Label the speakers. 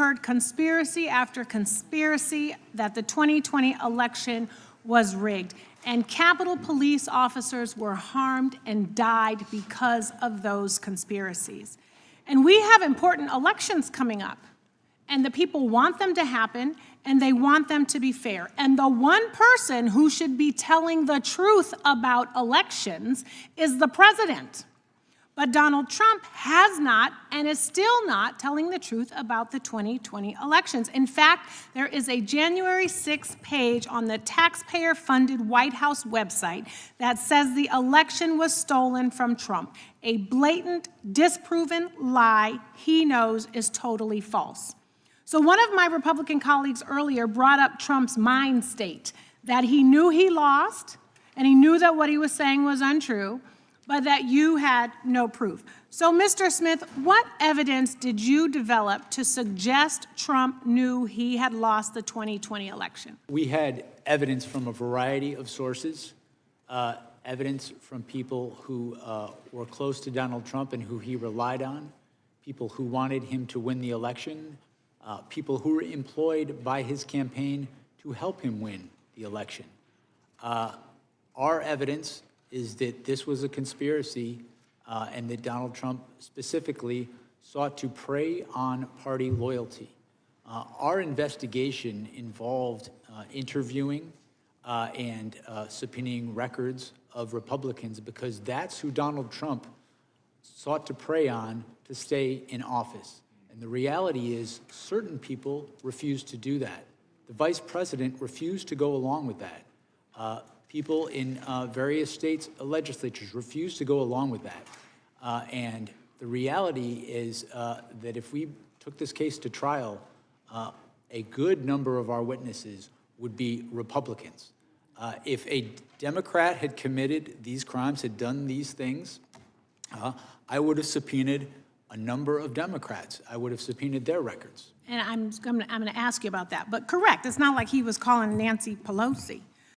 Speaker 1: heard conspiracy after conspiracy that the 2020 election was rigged, and Capitol Police officers were harmed and died because of those conspiracies. And we have important elections coming up, and the people want them to happen, and they want them to be fair. And the one person who should be telling the truth about elections is the president. But Donald Trump has not and is still not telling the truth about the 2020 elections. In fact, there is a January 6th page on the taxpayer-funded White House website that says the election was stolen from Trump, a blatant, disproven lie he knows is totally false. So one of my Republican colleagues earlier brought up Trump's mind state, that he knew he lost, and he knew that what he was saying was untrue, but that you had no proof. So, Mr. Smith, what evidence did you develop to suggest Trump knew he had lost the 2020 election?
Speaker 2: We had evidence from a variety of sources, evidence from people who were close to Donald Trump and who he relied on, people who wanted him to win the election, people who were employed by his campaign to help him win the election. Our evidence is that this was a conspiracy and that Donald Trump specifically sought to prey on party loyalty. Our investigation involved interviewing and subpoenaing records of Republicans because that's who Donald Trump sought to prey on to stay in office. And the reality is certain people refused to do that. The vice president refused to go along with that. People in various states' legislatures refused to go along with that. And the reality is that if we took this case to trial, a good number of our witnesses would be Republicans. If a Democrat had committed these crimes, had done these things, I would have subpoenaed a number of Democrats. I would have subpoenaed their records.
Speaker 1: And I'm going to ask you about that. But correct, it's not like he was calling Nancy Pelosi.